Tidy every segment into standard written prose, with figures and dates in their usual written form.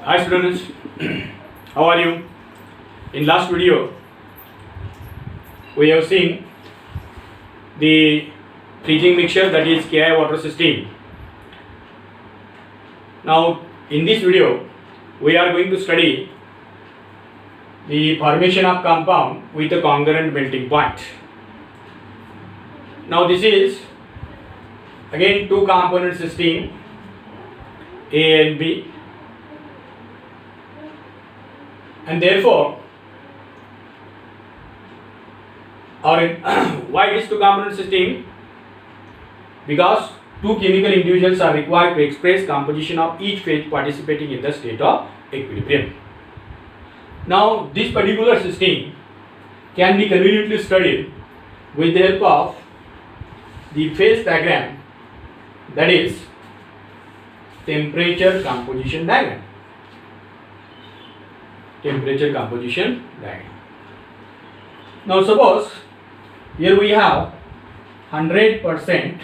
Hi students, how are you? In last video, we have seen the freezing mixture, that is Ki water system. Now in this video, we are going to study the formation of compound with a congruent melting point. Now this is again two component system A and B, and therefore why it is two component system? Because two chemical individuals are required to express composition of each phase participating in the state of equilibrium. Now this particular system can be conveniently studied with the help of the phase diagram, that is temperature composition diagram. Temperature composition diagram. Now suppose here we have 100%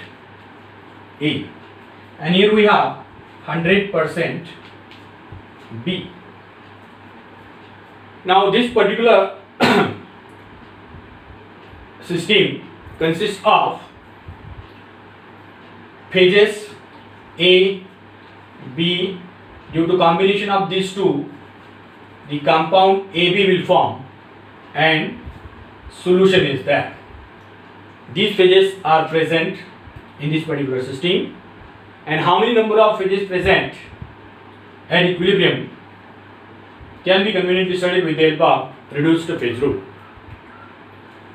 A and here we have 100% B. Now this particular system consists of phases A, B. Due to combination of these two, the compound AB will form and solution is there. These phases are present in this particular system, and how many number of phases present at equilibrium can be conveniently studied with the help of reduced phase rule.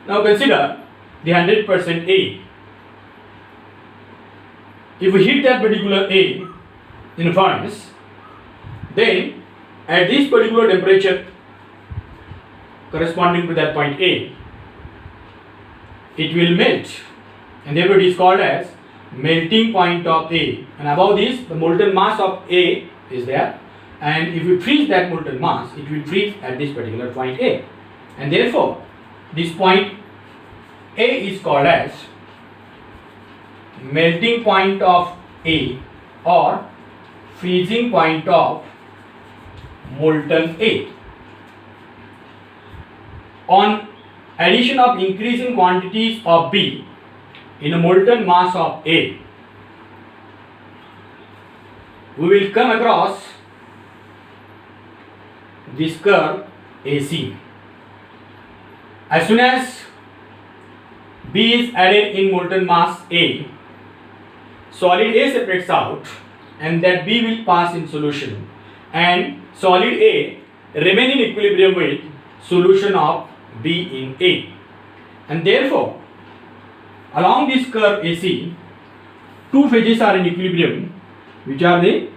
Now consider the 100% A. If we heat that particular A in a furnace, then at this particular temperature corresponding to that point A, it will melt, and therefore it is called as melting point of A, and above this the molten mass of A is there, and if we freeze that molten mass, it will freeze at this particular point A, and therefore this point A is called as melting point of A or freezing point of molten A. On addition of increasing quantities of B in a molten mass of A, we will come across this curve AC. As soon as B is added in molten mass A, solid A separates out and that B will pass in solution, and solid A remain in equilibrium with solution of B in A, and therefore along this curve AC, two phases are in equilibrium, which are the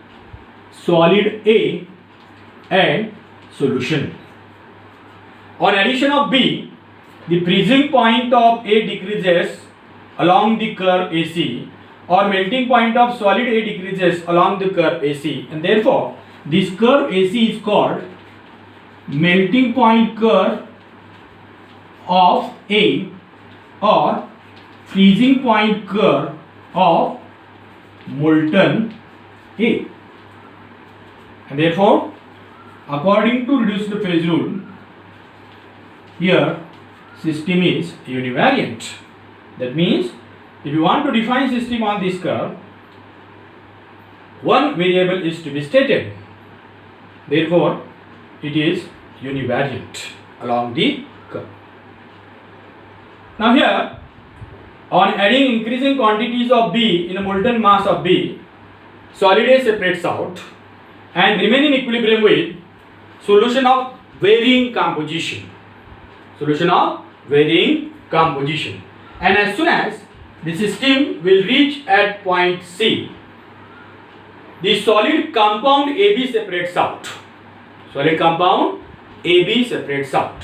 solid A and solution. On addition of B, the freezing point of A decreases along the curve AC, or melting point of solid A decreases along the curve AC, and therefore this curve AC is called melting point curve of A or freezing point curve of molten A, and therefore according to reduced phase rule, here system is univariant. That means if you want to define system on this curve, one variable is to be stated, therefore it is univariant along the curve. Now here, on adding increasing quantities of B in a molten mass of B, solid A separates out and remain in equilibrium with solution of varying composition. Solution of varying composition. And as soon as the system will reach at point C, the solid compound AB separates out. Solid compound AB separates out.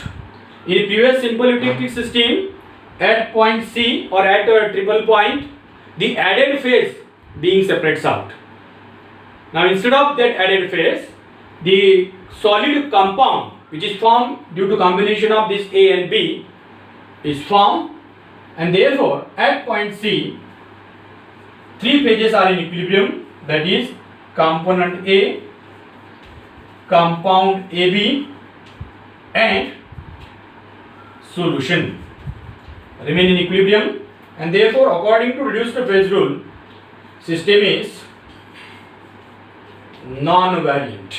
In previous simple eutectic system, at point C or at a triple point, the added phase being separates out. Now instead of that added phase, the solid compound which is formed due to combination of this A and B is formed, and therefore at point C, three phases are in equilibrium, that is component A, compound AB and solution remain in equilibrium, and therefore according to reduced phase rule, system is non-variant.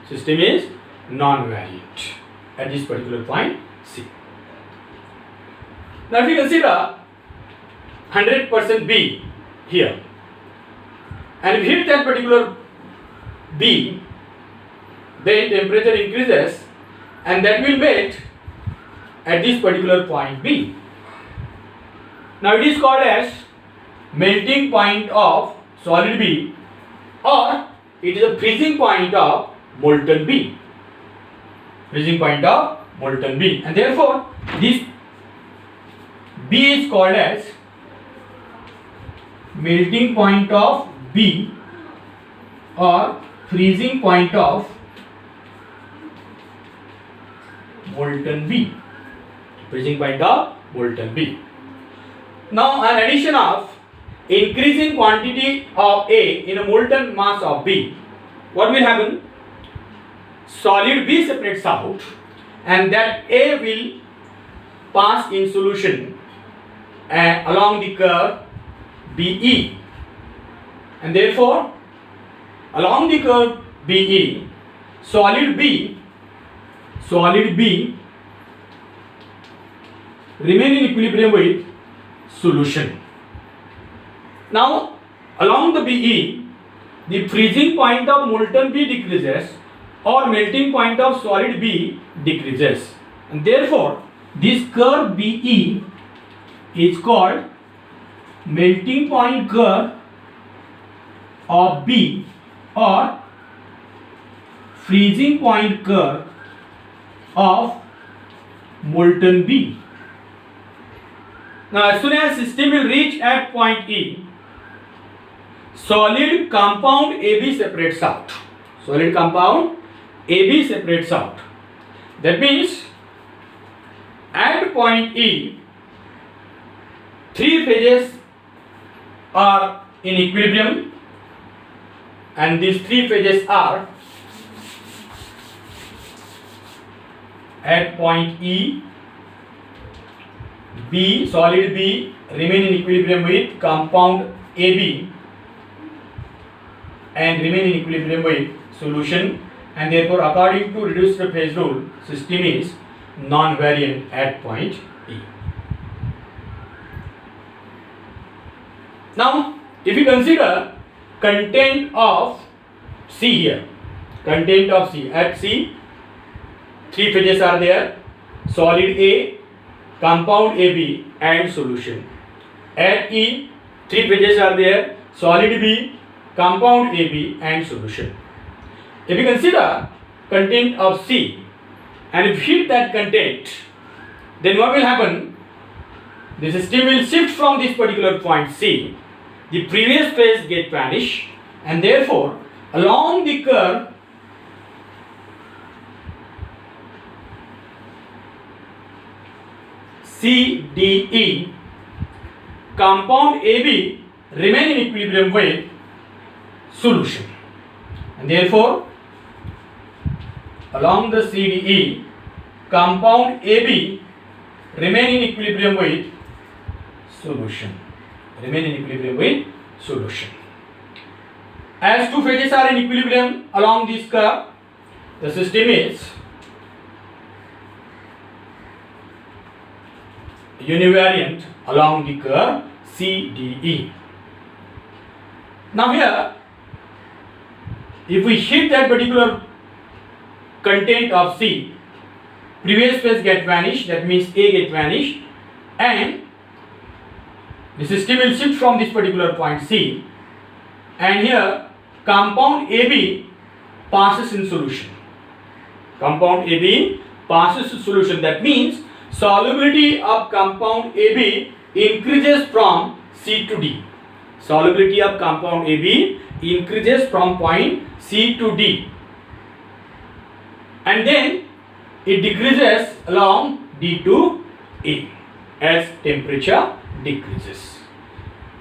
System is non-variant at this particular point C. Now if you consider 100% B here, and if you hit that particular B, then temperature increases, and that will melt at this particular point B. Now it is called as melting point of solid B, or it is a freezing point of molten B. Freezing point of molten B, and therefore this B is called as melting point of B or freezing point of molten B. Freezing point of molten B. Now an addition of increasing quantity of A in a molten mass of B, what will happen? Solid B separates out, and that A will pass in solution along the curve BE, and therefore along the curve BE, solid B remain in equilibrium with solution. Now along the BE, the freezing point of molten B decreases, or melting point of solid B decreases, and therefore this curve BE is called melting point curve of B or freezing point curve of molten B. Now as soon as system will reach at point E, solid compound AB separates out. Solid compound AB separates out. That means at point E, three phases are in equilibrium, and these three phases are at point E, B, solid B remain in equilibrium with compound AB and remain in equilibrium with solution, and therefore according to reduced phase rule, system is non-variant at point E. Now if you consider content of C here, content of C, at C three phases are there, solid A, compound AB and solution. At E, three phases are there, solid B, compound AB and solution. If you consider content of C and if you hit that content, then what will happen? The system will shift from this particular point C, the previous phase get vanish, and therefore along the curve CDE, compound AB remain in equilibrium with solution, and therefore along the CDE, compound AB remain in equilibrium with solution. Remain in equilibrium with solution. As two phases are in equilibrium along this curve, the system is univariant along the curve CDE. Now here, if we hit that particular content of C, previous phase get vanished, that means A get vanished, and the system will shift from this particular point C, and here compound AB passes in solution. Compound AB passes in solution. That means solubility of compound AB increases from C to D. Solubility of compound AB increases from point C to D, and then it decreases along D to A as temperature decreases.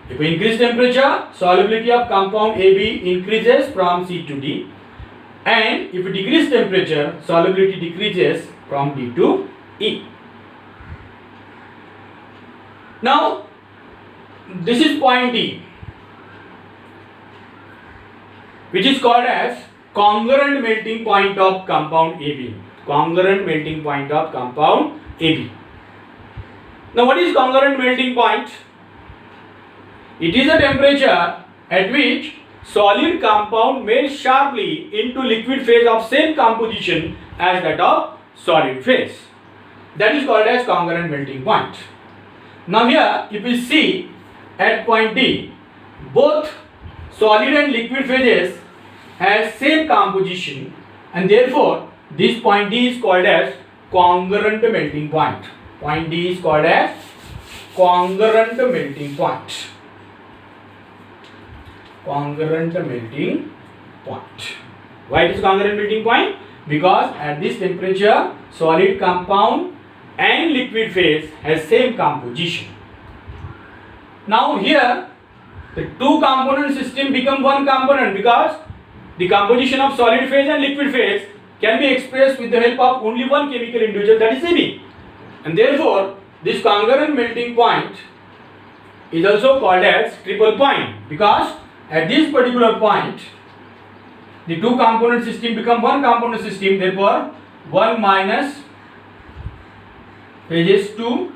If we increase temperature, solubility of compound AB increases from C to D, and if we decrease temperature, solubility decreases from D to E. Now, this is point D, which is called as congruent melting point of compound AB. Congruent melting point of compound AB. Now, what is congruent melting point? It is a temperature at which solid compound melts sharply into liquid phase of same composition as that of solid phase. That is called as congruent melting point. Now here, if we see at point D, both solid and liquid phases has same composition, and therefore this point D is called as congruent melting point. Point D is called as congruent melting point. Congruent melting point. Why it is congruent melting point? Because at this temperature, solid compound and liquid phase has same composition. Now here, the two component system become one component because the composition of solid phase and liquid phase can be expressed with the help of only one chemical individual, that is AB. And therefore, this congruent melting point is also called as triple point, because at this particular point, the two component system become one component system. Therefore, 1 minus phases 2,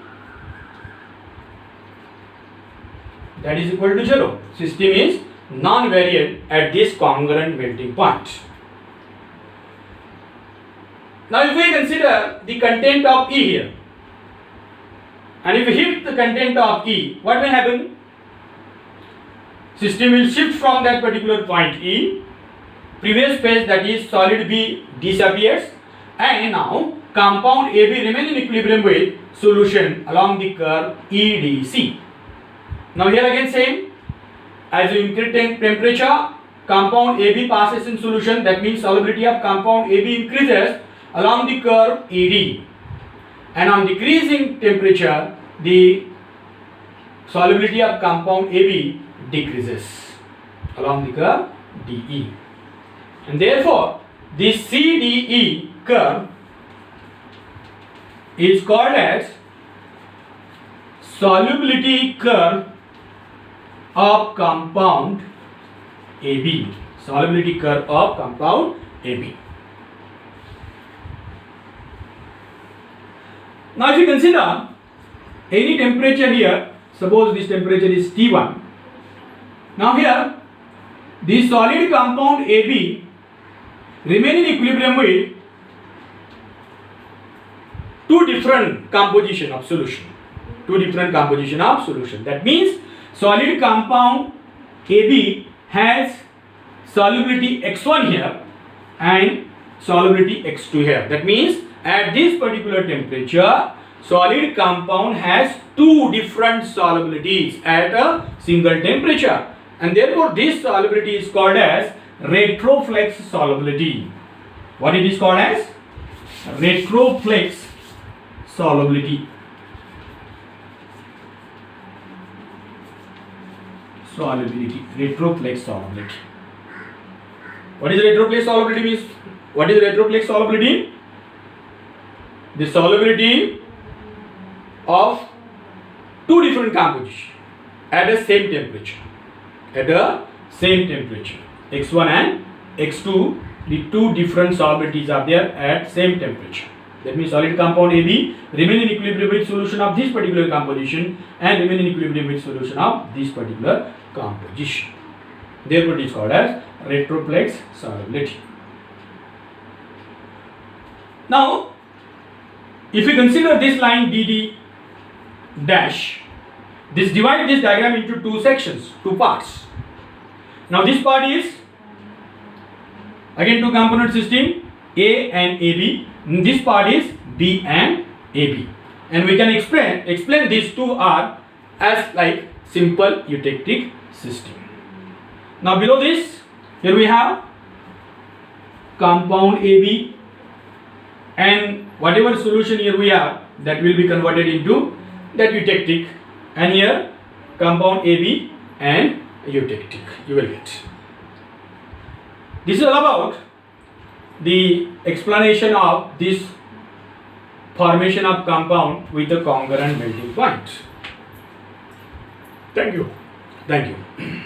that is equal to 0. System is non-variant at this congruent melting point. Now, if we consider the content of E here, and if we hit the content of E, what will happen? System will shift from that particular point E, previous phase, that is solid B, disappears, and now compound AB remain in equilibrium with solution along the curve EDC. Now here again same, as you increase temperature, compound AB passes in solution, that means solubility of compound AB increases along the curve ED, and on decreasing temperature, the solubility of compound AB decreases along the curve DE, and therefore this CDE curve is called as solubility curve of compound AB. Solubility curve of compound AB. Now if you consider any temperature here, suppose this temperature is T1. Now here, the solid compound AB remain in equilibrium with two different composition of solution. Two different composition of solution. That means solid compound AB has solubility X1 here and solubility X2 here. That means at this particular temperature, solid compound has two different solubilities at a single temperature, and therefore this solubility is called as retroflex solubility. What it is called as? Retroflex solubility. Retroflex solubility. What is retroflex solubility means? What is retroflex solubility? The solubility of two different compositions at the same temperature. At the same temperature. X1 and X2, the two different solubilities are there at same temperature. That means solid compound AB remain in equilibrium with solution of this particular composition and remain in equilibrium with solution of this particular composition. Therefore, it is called as retroflex solubility. Now, if we consider this line DD dash, divide this diagram into two sections, two parts. Now this part is again two component system A and AB. This part is B and AB, and we can explain these two are as like simple eutectic system. Now below this, here we have compound AB, and whatever solution here we have, that will be converted into that eutectic, and here compound AB and eutectic you will get. This is all about the explanation of this formation of compound with a congruent melting point. Thank you.